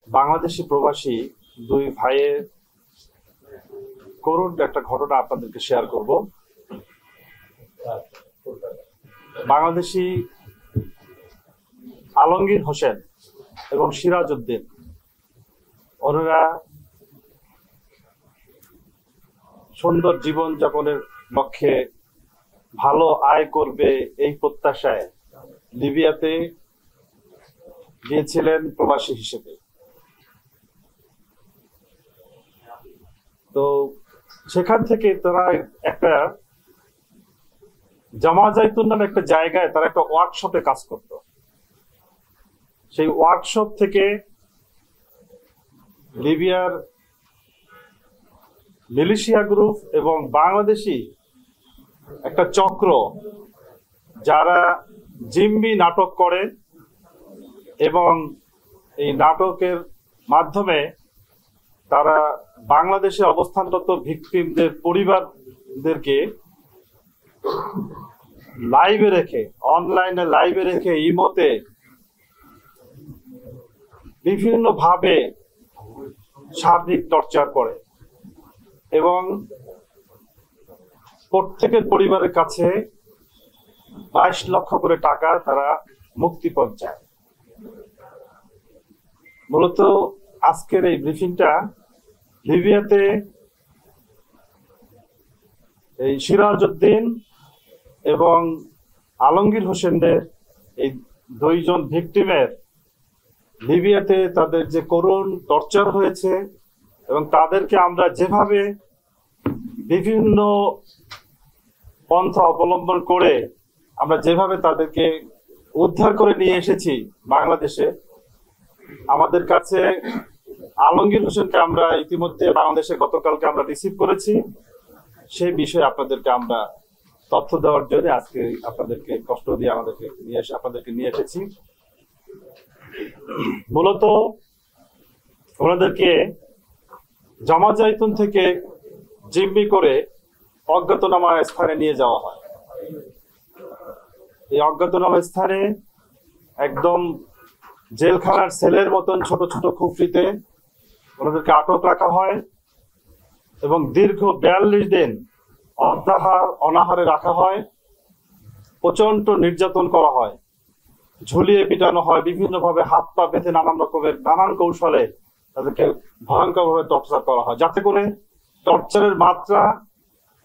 বাংলাদেশি প্রবাসী দুই ভাইয়ের করুণ একটা ঘটনা আপনাদেরকে শেয়ার করব। বাংলাদেশি আলমগীর হোসেন এবং সিরাজ উদ্দিন, ওনারা সুন্দর জীবন যাপনের লক্ষ্যে ভালো আয় করবে এই প্রত্যাশায় লিবিয়াতে গিয়েছিলেন প্রবাসী হিসেবে। তো সেখান থেকে তারা একটা জামা জাইতুন নামে একটা জায়গায় তারা একটা ওয়ার্কশপে কাজ করত। সেই ওয়ার্কশপ থেকে লিবিয়ার মিলিশিয়া গ্রুপ এবং বাংলাদেশি একটা চক্র, যারা জিম্মি নাটক করে এবং এই নাটকের মাধ্যমে তারা বাংলাদেশে অবস্থানরত ভিকটিমদের পরিবারদেরকে লাইভে রেখে, অনলাইনে লাইভে রেখে ইমোতে বিভিন্ন ভাবে শারীরিক টর্চার করে এবং প্রত্যেকের পরিবারের কাছে 22 লক্ষ করে টাকা তারা মুক্তিপণ চায়। মূলত আজকের এই ব্রিফিংটা লিবিয়াতে এই সিরাজ উদ্দিন এবং আলমগীর হোসেনদের এই দুইজন ভিকটিমের লিবিয়াতে তাদের যে করুণ টর্চার হয়েছে এবং তাদেরকে আমরা যেভাবে বিভিন্ন পন্থা অবলম্বন করে আমরা যেভাবে তাদেরকে উদ্ধার করে নিয়ে এসেছি বাংলাদেশে, আমাদের কাছে আলমগীর হোসেনকে আমরা ইতিমধ্যে বাংলাদেশে গতকালকে আমরা রিসিভ করেছি। সেই বিষয়ে আপনাদেরকে আমরা তথ্য দেওয়ার জন্য আজকে আপনাদেরকে কষ্ট দিয়ে আপনাদেরকে নিয়ে এসেছি। মূলত ওনাদেরকে জামা জাইতুন থেকে জিম্মি করে অজ্ঞাতনামা স্থানে নিয়ে যাওয়া হয়। এই অজ্ঞাতনামা স্থানে একদম জেলখানার সেলের মতন ছোট ছোট খুপড়িতে ওনাদেরকে আটক রাখা হয় এবং দীর্ঘ 42 দিন অনাহারে রাখা হয়। প্রচন্ড নির্যাতন করা হয়, ঝুলিয়ে পিটানো হয়, বিভিন্ন ভাবে হাত পা বেঁধে নানান কৌশলে তাদেরকে ভয়ঙ্কর ভাবে টর্চার করা হয়, যাতে করে টর্চারের মাত্রা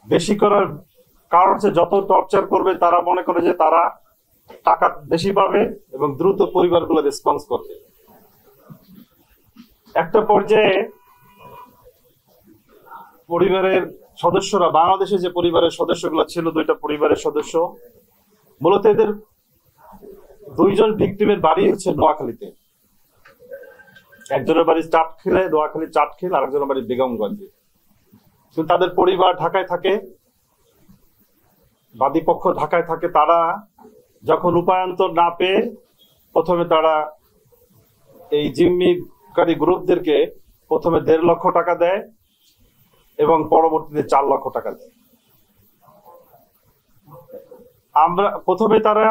বেশি করার কারণ হচ্ছে যত টর্চার করবে তারা মনে করে যে তারা টাকা বেশি পাবে এবং দ্রুত পরিবারগুলো রেসপন্স করবে। একটা পর্যায়ে পরিবারের সদস্যরা, বাংলাদেশে যে পরিবারের সদস্যগুলো ছিল, দুইটা পরিবারের সদস্য, মূলত এদের দুইজন ভিকটিমের বাড়ি হচ্ছে নোয়াখালীতে। একজনের বাড়ি চাটখিলে, নোয়াখালী চাটখিল, আর একজনের বাড়ি বেগমগঞ্জে। কিন্তু তাদের পরিবার ঢাকায় থাকে, বাদী পক্ষ ঢাকায় থাকে। তারা যখন উপায়ন্তর না পেয়ে প্রথমে তারা এই জিম্মিকারী গ্রুপদেরকে প্রথমে 1.5 লক্ষ টাকা দেয় এবং পরবর্তীতে 4 লক্ষ টাকা দেয়। আমরা প্রথমে তারা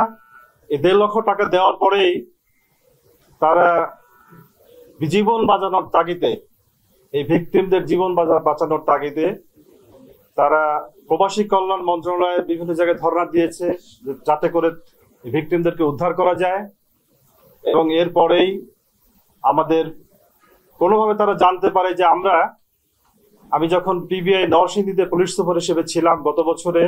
এই 1.5 লক্ষ টাকা দেওয়ার পরেই তারা জীবন বাঁচানোর তাগিদে, এই ভিকটিমদের জীবন বাঁচানোর তাগিদে তারা প্রবাসী কল্যাণ মন্ত্রণালয়ের বিভিন্ন জায়গায় ধর্ণা দিয়েছে যাতে করে ভিকটিমদেরকে উদ্ধার করা যায়। এবং এরপরেই আমাদের কোনোভাবে তারা জানতে পারে যে আমি যখন পিবিআই নরসিংদীতে পুলিশ সুপার হিসেবে ছিলাম গত বছরে,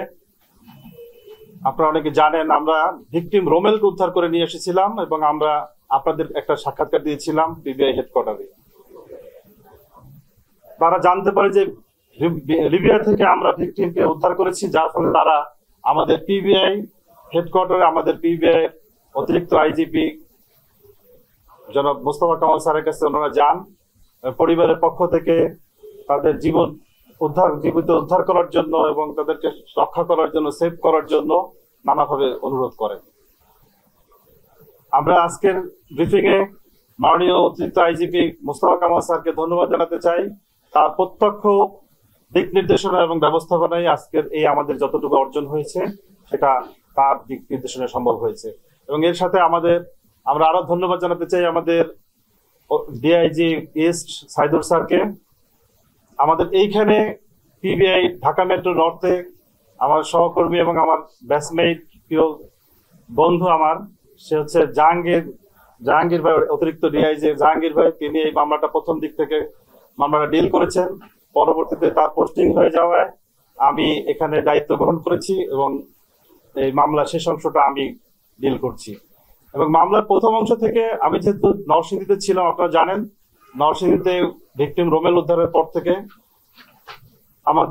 আপনারা অনেকে জানেন, আমরা ভিকটিম রোমেলকে উদ্ধার করে নিয়ে এসেছিলাম এবং আমরা আপনাদের একটা সাক্ষাৎকার দিয়েছিলাম পিবিআই হেডকোয়ার্টারে। তারা জানতে পারে যে লিবিয়া থেকে আমরা ভিকটিমকে উদ্ধার করেছি, যার ফলে তারা আমাদের পিবিআই হেডকোয়ার্টারে, আমাদের পিবিআই অতিরিক্ত আইজিপি জনাব মোস্তফা কামাল স্যারের কাছে ওনারা যান। পরিবারের পক্ষ থেকে তাদের জীবিত উদ্ধার করার জন্য এবং তাদেরকে রক্ষা করার জন্য, সেভ করার জন্য নানাভাবে অনুরোধ করেন। আমরা আজকের ব্রিফিং এ মাননীয় অতিরিক্ত আইজিপি মোস্তফা কামাল স্যারকে ধন্যবাদ জানাতে চাই। তার প্রত্যক্ষ দিক নির্দেশনা এবং ব্যবস্থাপনায় আজকের এই আমাদের যতটুকু অর্জন হয়েছে সেটা তার দিক নির্দেশনায় সম্ভব হয়েছে। এবং এর সাথে আমরা আরো ধন্যবাদ জানাতে চাই আমাদের ডিআইজি ইস্ট সাইদুর স্যারকে, আমাদের এইখানে পিবিআই ঢাকা মেট্রো নর্থে আমার সহকর্মী এবং আমার ব্যাচমেট, প্রিয় বন্ধু আমার, সে হচ্ছে জাহাঙ্গীর ভাই, অতিরিক্ত ডিআইজি জাহাঙ্গীর ভাই। তিনি এই মামলাটা প্রথম দিক থেকে মামলাটা ডিল করেছেন। পরবর্তীতে তার পোস্টিং হয়ে যাওয়ায় আমি এখানে দায়িত্ব গ্রহণ করেছি এবং এই মামলার শেষ অংশটা আমি ডিল করছি। এবং মামলার প্রথম অংশ থেকে আমি যেহেতু নরসিংদীতে ছিলাম, আপনারা জানেন নরসিংদীতে ভিকটিম রোমেল উদ্ধারের পর থেকে আমার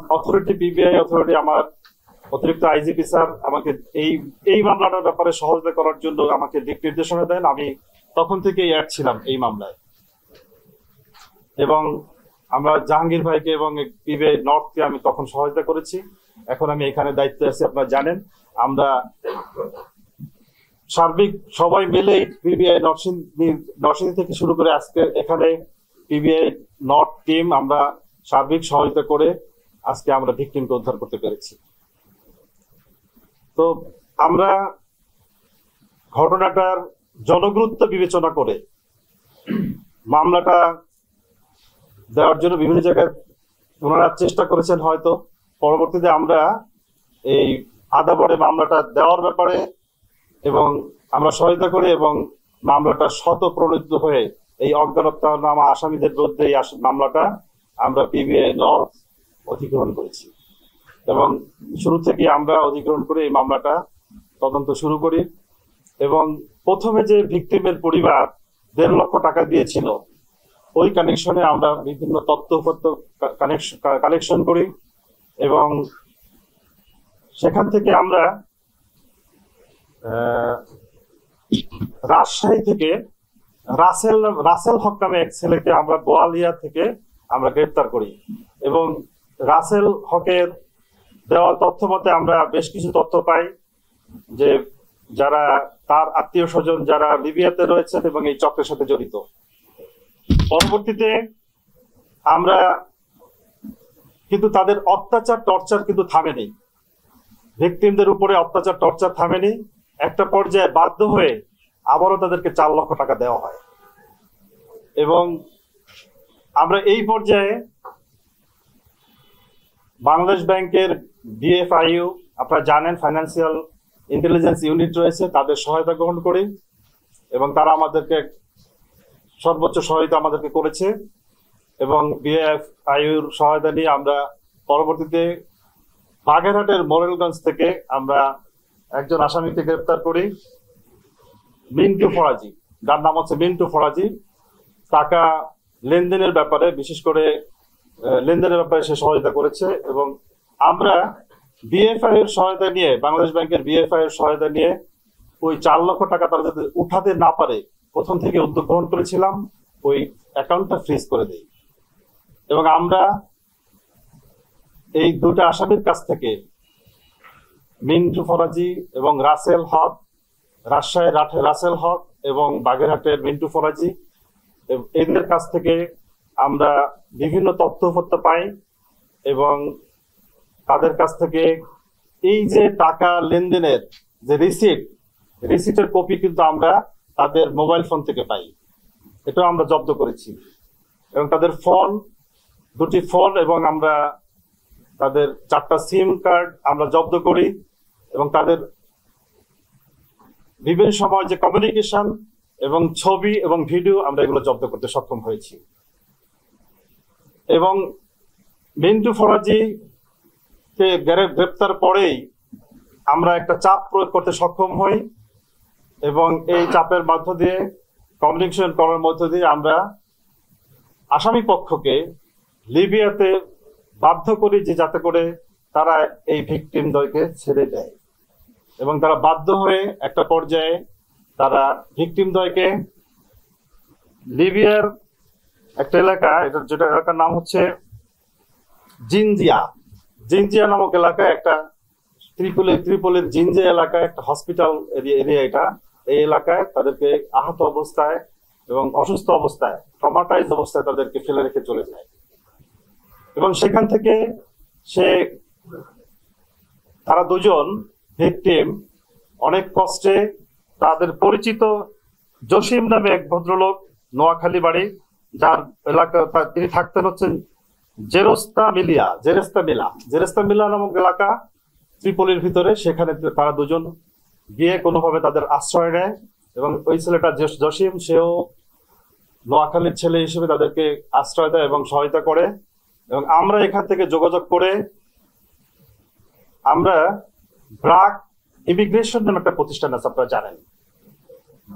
পিবিআই অথরিটি, আমার অতিরিক্ত আইজিপি স্যার আমাকে এই মামলাটার ব্যাপারে সহযোগিতা করার জন্য আমাকে দিক নির্দেশনা দেন। আমি তখন থেকেই অ্যাড ছিলাম এই মামলায় এবং আমরা জাহাঙ্গীর ভাইকে এবং পিবিআই নর্থকে আমি তখন সহযোগিতা করেছি। এখন আমি এখানে দায়িত্বে আছি। আপনারা জানেন আমরা সার্বিক সবাই মিলে পিবিআই নরসিংদী থেকে শুরু করে আজকে এখানে পিবিআই নর্থ টিম আমরা সার্বিক সহায়তা করে আজকে আমরা ভিকটিমকে উদ্ধার করতে পেরেছি। তো আমরা ঘটনাটার জনগুরুত্ব বিবেচনা করে মামলাটা দেওয়ার জন্য বিভিন্ন জায়গায় ওনারা চেষ্টা করেছেন হয়তো। পরবর্তীতে আমরা এই আদাবরে মামলাটা দেওয়ার ব্যাপারে এবং আমরা সহায়তা করি এবং মামলাটা শতপ্রণোদিত হয়ে এই অজ্ঞাতনামা আসামিদের বিরুদ্ধে এই মামলাটা আমরা পিবিআই নর্থ অধিগ্রহণ করেছি এবং শুরু থেকে আমরা অধিগ্রহণ করে এই মামলাটা তদন্ত শুরু করি। এবং প্রথমে যে ভিকটিমের পরিবার 1.5 লক্ষ টাকা দিয়েছিল, ওই কানেকশনে আমরা বিভিন্ন তথ্যপত্র কালেকশন করি এবং সেখান থেকে আমরা রাজশাহী থেকে রাসেল হক নামে এক ছেলেকে আমরা বোয়ালিয়া থেকে আমরা গ্রেপ্তার করি এবং রাসেল হকের দেওয়া তথ্য মতে আমরা বেশ কিছু তথ্য পাই যে যারা তার আত্মীয় স্বজন যারা লিবিয়াতে রয়েছেন এবং এই চক্রের সাথে জড়িত। পরবর্তীতে আমরা কিন্তু তাদের অত্যাচার টর্চার কিন্তু থামেনি, ভিকটিমদের উপরে অত্যাচার টর্চার থামেনি। একটা পর্যায়ে বাধ্য হয়ে আবারও তাদেরকে 4 লক্ষ টাকা দেওয়া হয় এবং আমরা এই পর্যায়ে বাংলাদেশ ব্যাংকের বিএফআইইউ, আপনারা জানেন ফাইন্যান্সিয়াল ইন্টেলিজেন্স ইউনিট রয়েছে, তাদের সহায়তা গ্রহণ করি এবং তারা আমাদেরকে সর্বোচ্চ সহায়তা আমাদেরকে করেছে এবং বিএফআইইউর সহায়তা নিয়ে আমরা পরবর্তীতে বাগেরহাটের মোরেলগঞ্জ থেকে আমরা একজন আসামিকে গ্রেপ্তার করি, মিন্টু ফরাজি, যার নাম হচ্ছে মিন্টু ফরাজি। টাকা লেনদেনের ব্যাপারে, বিশেষ করে লেনদেনের ব্যাপারে সে সহায়তা করেছে এবং আমরা বিএফআই এর সহায়তা নিয়ে, বাংলাদেশ ব্যাংকের বিএফআই এর সহায়তা নিয়ে ওই 4 লক্ষ টাকা তারা যাতে উঠাতে না পারে প্রথম থেকে উদ্যোগ গ্রহণ করেছিলাম, ওই অ্যাকাউন্টটা ফ্রিজ করে দেই এবং আমরা এই দুটো আসামির কাছ থেকে মিন্টু ফরাজি এবং রাসেল হক, রাজশাহীর রাসেল হক এবং বাগেরহাটের মিন্টু ফরাজি, এদের কাছ থেকে আমরা বিভিন্ন তথ্যপত্র পাই এবং তাদের কাছ থেকে এই যে টাকা লেনদেনের যে রিসিটের কপি কিন্তু আমরা তাদের মোবাইল ফোন থেকে পাই, এটাও আমরা জব্দ করেছি এবং তাদের দুটি ফোন এবং আমরা তাদের 4টা সিম কার্ড আমরা জব্দ করি এবং তাদের বিভিন্ন সময় যে কমিউনিকেশন এবং ছবি এবং ভিডিও আমরা এগুলো জব্দ করতে সক্ষম হয়েছি এবং মিন্টু ফরাজি কে গ্রেপ্তার পরেই আমরা একটা চাপ প্রয়োগ করতে সক্ষম হই এবং এই চাপের মধ্য দিয়ে, কমিউনিকেশন করার মধ্য দিয়ে আমরা আসামি পক্ষকে লিবিয়াতে বাধ্য করি যে যাতে করে তারা এই ভিকটিমদ্বয়কে ছেড়ে দেয় এবং তারা বাধ্য হয়ে একটা পর্যায়ে তারা ভিকটিমদ্বয়কে লিবিয়ার একটা এলাকা, যেটা এলাকার নাম হচ্ছে জিনজিয়া নামক এলাকায়, একটা ত্রিপোলির জিনজিয়া এলাকায় একটা হসপিটাল এরিয়া, এটা এই এলাকায় তাদেরকে আহত অবস্থায় এবং অসুস্থ অবস্থায়, ট্রমাটাইজ অবস্থায় তাদেরকে ফেলে রেখে চলে যায় এবং সেখান থেকে তারা দুজন ভিকটিম অনেক কষ্টে তাদের পরিচিত জসিম নামে এক ভদ্রলোক নোয়াখালী বাড়ি, যার এলাকা তিনি থাকতেন হচ্ছেন জেরেস্তা মিলা নামক এলাকা ত্রিপলির ভিতরে। সেখানে তারা দুজন গিয়ে কোনোভাবে তাদের আশ্রয় নেয় এবং ওই ছেলেটা জসিম, সেও নোয়াখালীর ছেলে হিসেবে তাদেরকে আশ্রয় দেয় এবং সহায়তা করে। এবং আমরা এখান থেকে যোগাযোগ করে আমরা ব্রাক ইমিগ্রেশন নামে একটা প্রতিষ্ঠান আছে, আপনারা জানেন,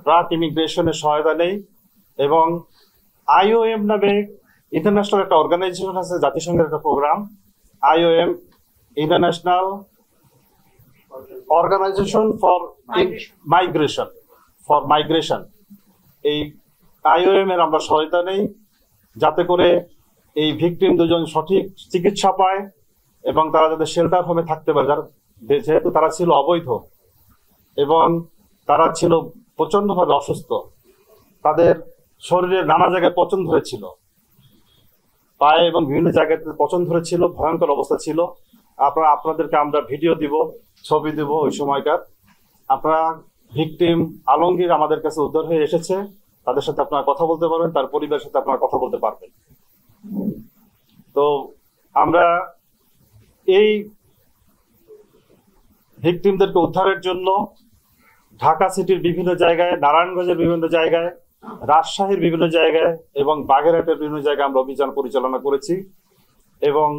ব্রাক ইমিগ্রেশনের সহায়তা নেই। এবং IOM নামে ইন্টারন্যাশনাল একটা অর্গানাইজেশন আছে, জাতিসংঘের একটা programme, IOM International Organization for Migration. এই IOM এর আমরা সহায়তা নেই, যাতে করে এই ভিকটিম দুজন সঠিক চিকিৎসা পায় এবং তারা যাতে শেল্টার হোমে থাকতে পারে, যেহেতু তারা ছিল অবৈধ এবং তারা ছিল প্রচন্ডভাবে অসুস্থ। তাদের শরীরের নানা জায়গায় পচন ধরেছিল, পায়ে এবং বিভিন্ন জায়গায় পচন ধরেছিল, ভয়ঙ্কর অবস্থা ছিল। আপনাদেরকে আমরা ভিডিও দিব, ছবি দিব ওই সময়কার। আপনারা ভিকটিম আলমগীর আমাদের কাছে উদ্ধার হয়ে এসেছে, তাদের সাথে আপনারা কথা বলতে পারবেন, তার পরিবারের সাথে আপনারা কথা বলতে পারবেন। তো আমরা এই ভিকটিমদেরকে উদ্ধারের জন্য ঢাকা সিটির বিভিন্ন জায়গায়, নারায়ণগঞ্জের বিভিন্ন জায়গায়, রাজশাহীর বিভিন্ন জায়গায় এবং বাগেরহাটের বিভিন্ন জায়গায় আমরা অভিযান পরিচালনা করেছি। এবং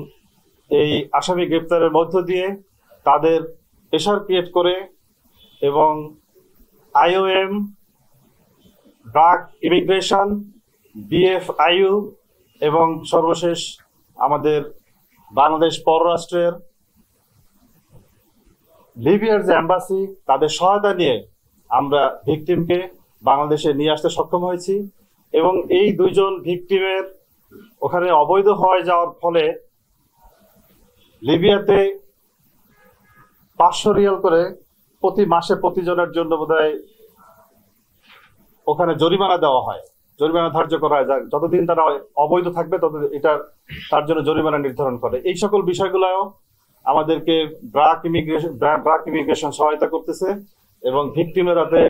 এই আসামি গ্রেপ্তারের মধ্য দিয়ে তাদের প্রেশার ক্রিয়েট করে এবং IOM, ব্রাক ইমিগ্রেশন, BFIU এবং সর্বশেষ আমাদের বাংলাদেশ পররাষ্ট্রের লিবিয়ার যে এম্বাসি, তাদের সহায়তা নিয়ে আমরা ভিকটিমকে বাংলাদেশে নিয়ে আসতে সক্ষম হয়েছি। এবং এই দুইজন ভিকটিমের ওখানে অবৈধ হয়ে যাওয়ার ফলে লিবিয়াতে 500 রিয়াল করে প্রতি মাসে প্রতিজনের জন্য বোধহয় ওখানে জরিমানা দেওয়া হয়, জরিমানা ধার্য করা হয়। যতদিন তারা অবৈধ থাকবে ততদিন এটা তার জন্য জরিমানা নির্ধারণ করে। এই সকল বিষয়গুলো আমাদেরকে ব্রাক ইমিগ্রেশন সহায়তা করতেছে এবং ভিকটিমের হাতে